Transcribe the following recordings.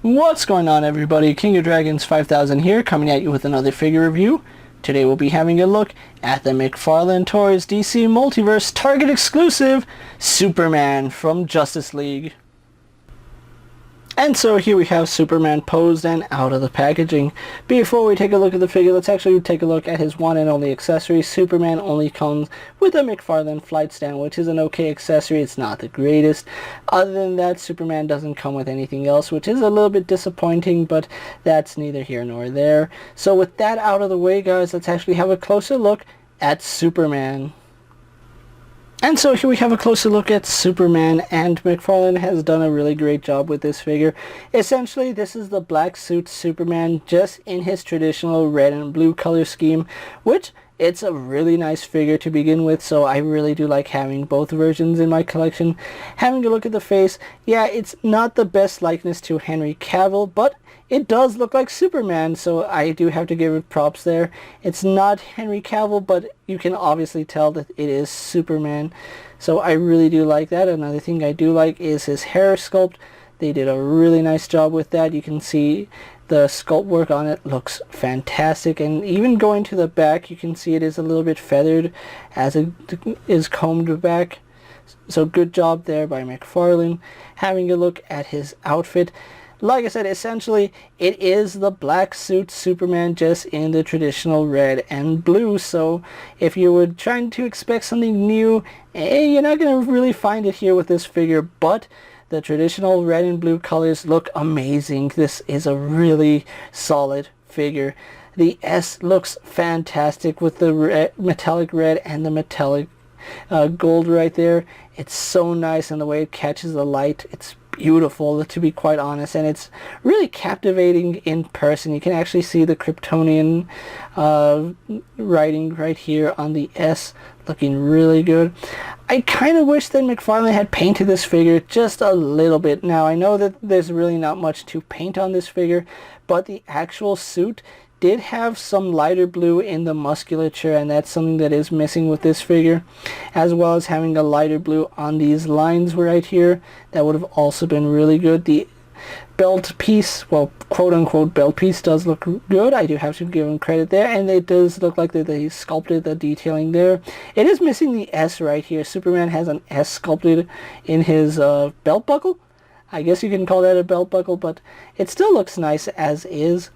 What's going on, everybody? KingofDragons 5000 here, coming at you with another figure review. Today we'll be having a look at the McFarlane Toys DC Multiverse Target exclusive Superman from Justice League. And so here we have Superman posed and out of the packaging. Before we take a look at the figure, let's actually take a look at his one and only accessory. Superman only comes with a McFarlane flight stand, which is an okay accessory. It's not the greatest. Other than that, Superman doesn't come with anything else, which is a little bit disappointing, but that's neither here nor there. So with that out of the way, guys, let's actually have a closer look at Superman. And so here we have a closer look at Superman, and McFarlane has done a really great job with this figure. Essentially, this is the black suit Superman just in his traditional red and blue color scheme, which it's a really nice figure to begin with, so I really do like having both versions in my collection. Having a look at the face, yeah, it's not the best likeness to Henry Cavill, but it does look like Superman, so I do have to give it props there. It's not Henry Cavill, but you can obviously tell that it is Superman, so I really do like that. Another thing I do like is his hair sculpt. They did a really nice job with that. You can see the sculpt work on it looks fantastic, and even going to the back, you can see it is a little bit feathered as it is combed back. So good job there by McFarlane. Having a look at his outfit, like I said, essentially it is the black suit Superman just in the traditional red and blue. So if you were trying to expect something new, you're not going to really find it here with this figure, but the traditional red and blue colors look amazing. This is a really solid figure. The S looks fantastic with the metallic red and the metallic gold right there. It's so nice, and the way it catches the light, it's beautiful, to be quite honest, and it's really captivating in person. You can actually see the Kryptonian writing right here on the S, looking really good. I kind of wish that McFarlane had painted this figure just a little bit. Now, I know that there's really not much to paint on this figure, but the actual suit did have some lighter blue in the musculature, and that's something that is missing with this figure, as well as having a lighter blue on these lines right here. That would have also been really good. The belt piece, well, quote-unquote belt piece, does look good. I do have to give him credit there, and it does look like that they sculpted the detailing there. It is missing the S right here. Superman has an S sculpted in his belt buckle. I guess you can call that a belt buckle, but it still looks nice as is.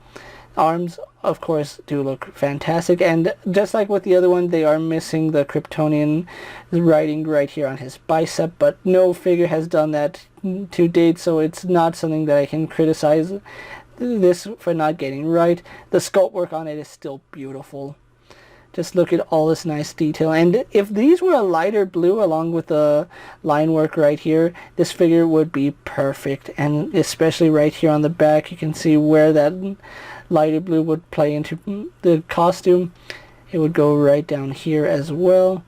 Arms, of course, do look fantastic, and just like with the other one, they are missing the Kryptonian writing right here on his bicep, but no figure has done that to date, so it's not something that I can criticize this for not getting right. The sculpt work on it is still beautiful. Just look at all this nice detail, and if these were a lighter blue along with the line work right here, this figure would be perfect, and especially right here on the back, you can see where that lighter blue would play into the costume. It would go right down here as well.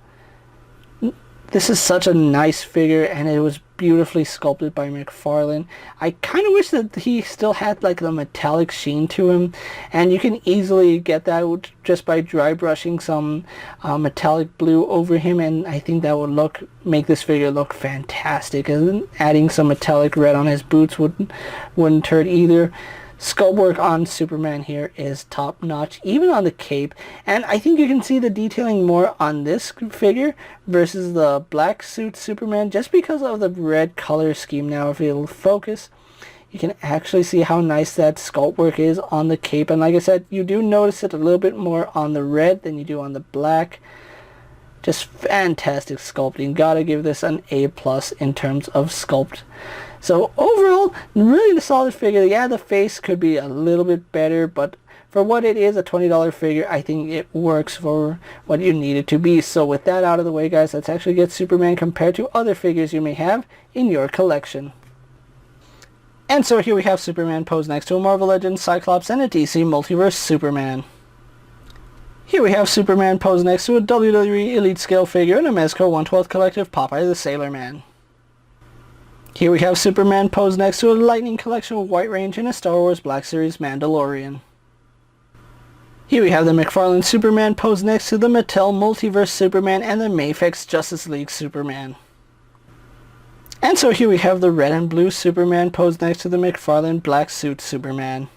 This is such a nice figure, and it was beautifully sculpted by McFarlane. I kind of wish that he still had like the metallic sheen to him, and you can easily get that just by dry brushing some metallic blue over him, and I think that would make this figure look fantastic. And adding some metallic red on his boots wouldn't hurt either. Sculpt work on Superman here is top notch, even on the cape, and I think you can see the detailing more on this figure versus the black suit Superman just because of the red color scheme. Now if it'll focus, you can actually see how nice that sculpt work is on the cape, and like I said, you do notice it a little bit more on the red than you do on the black. Just fantastic sculpting. Gotta give this an A+ in terms of sculpt. So overall, really a solid figure. Yeah, the face could be a little bit better, but for what it is, a $20 figure, I think it works for what you need it to be. So with that out of the way, guys, let's actually get Superman compared to other figures you may have in your collection. And so here we have Superman posed next to a Marvel Legends, Cyclops, and a DC Multiverse Superman. Here we have Superman posed next to a WWE Elite Scale figure and a Mezco 1/12 Collective Popeye the Sailor Man. Here we have Superman posed next to a Lightning Collection White Range and a Star Wars Black Series Mandalorian. Here we have the McFarlane Superman posed next to the Mattel Multiverse Superman and the Mafex Justice League Superman. And so here we have the red and blue Superman posed next to the McFarlane black suit Superman.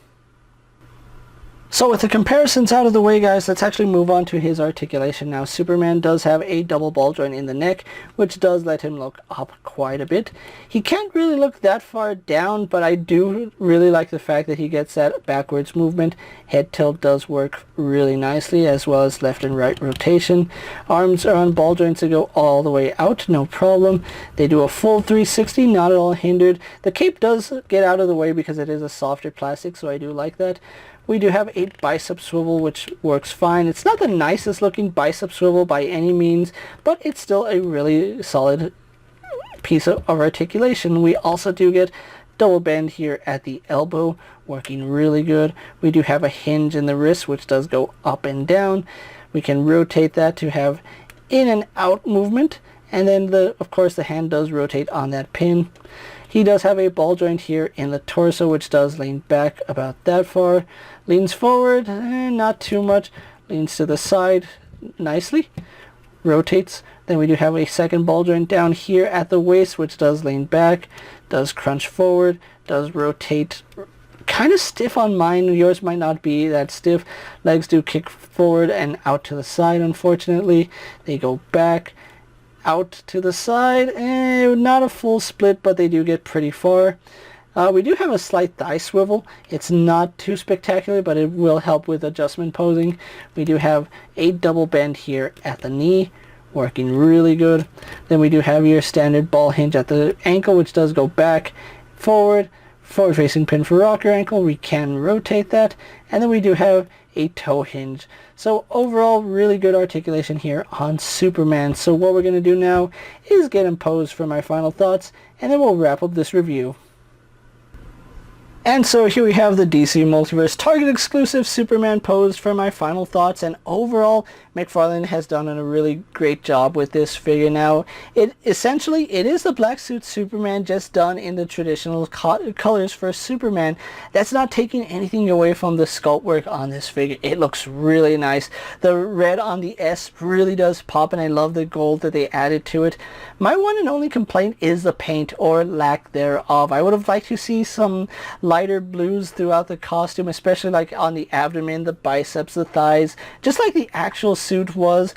So with the comparisons out of the way, guys, let's actually move on to his articulation now. Superman does have a double ball joint in the neck, which does let him look up quite a bit. He can't really look that far down, but I do really like the fact that he gets that backwards movement. Head tilt does work really nicely, as well as left and right rotation. Arms are on ball joints that go all the way out, no problem. They do a full 360, not at all hindered. The cape does get out of the way because it is a softer plastic, so I do like that. We do have a bicep swivel, which works fine. It's not the nicest looking bicep swivel by any means, but it's still a really solid piece of articulation. We also do get double bend here at the elbow, working really good. We do have a hinge in the wrist, which does go up and down. We can rotate that to have in and out movement, and then of course the hand does rotate on that pin. He does have a ball joint here in the torso, which does lean back about that far. Leans forward, not too much. Leans to the side nicely. Rotates. Then we do have a second ball joint down here at the waist, which does lean back. Does crunch forward. Does rotate. Kind of stiff on mine. Yours might not be that stiff. Legs do kick forward and out to the side, unfortunately. They go back. Out to the side, and not a full split, but they do get pretty far. We do have a slight thigh swivel. It's not too spectacular, but it will help with adjustment posing. We do have a double bend here at the knee, working really good. Then we do have your standard ball hinge at the ankle, which does go back, forward facing pin for rocker ankle. We can rotate that, and then we do have a toe hinge. So overall, really good articulation here on Superman. So what we're going to do now is get him posed for my final thoughts, and then we'll wrap up this review. And so here we have the DC Multiverse Target exclusive Superman posed for my final thoughts, and overall McFarlane has done a really great job with this figure. Now, it is the black suit Superman, just done in the traditional colors for Superman. That's not taking anything away from the sculpt work on this figure. It looks really nice. The red on the S really does pop, and I love the gold that they added to it. My one and only complaint is the paint, or lack thereof. I would have liked to see some lighter blues throughout the costume, especially like on the abdomen, the biceps, the thighs, just like the actual suit was.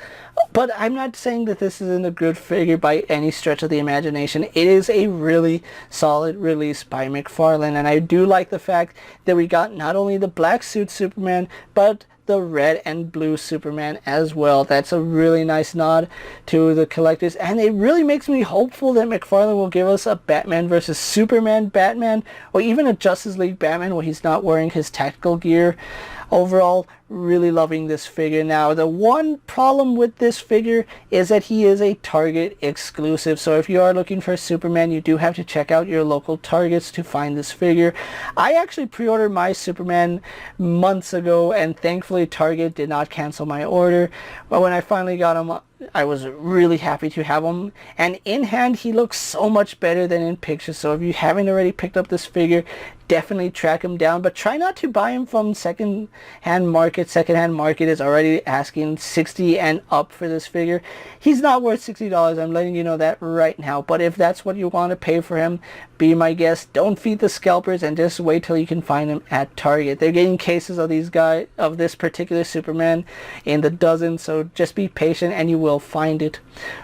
But I'm not saying that this isn't a good figure by any stretch of the imagination. It is a really solid release by McFarlane, and I do like the fact that we got not only the black suit Superman, but the red and blue Superman as well. That's a really nice nod to the collectors, and it really makes me hopeful that McFarlane will give us a Batman versus Superman Batman, or even a Justice League Batman where he's not wearing his tactical gear. Overall, really loving this figure. Now, the one problem with this figure is that he is a Target exclusive. So if you are looking for Superman, you do have to check out your local Targets to find this figure. I actually pre-ordered my Superman months ago, and thankfully Target did not cancel my order. But when I finally got him, I was really happy to have him, and in hand he looks so much better than in pictures. So if you haven't already picked up this figure, definitely track him down, but try not to buy him from second-hand market. Second-hand market is already asking $60 and up for this figure. He's not worth $60. I'm letting you know that right now. But if that's what you want to pay for him, be my guest. Don't feed the scalpers, and just wait till you can find him at Target. They're getting cases of this particular Superman in the dozens, so just be patient and you will find it.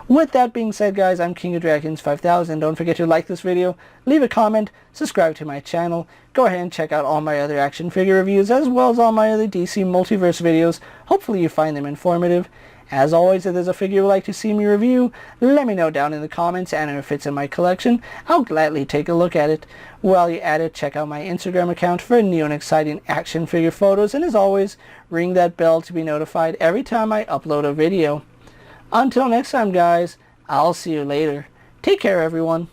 With that being said, guys, I'm KingofDragons 5000. Don't forget to like this video, leave a comment, subscribe to my channel. Go ahead and check out all my other action figure reviews, as well as all my other DC Multiverse videos. Hopefully you find them informative. As always, if there's a figure you'd like to see me review, let me know down in the comments, and if it's in my collection, I'll gladly take a look at it. While you're at it, check out my Instagram account for new and exciting action figure photos, and as always, ring that bell to be notified every time I upload a video. Until next time, guys, I'll see you later. Take care, everyone.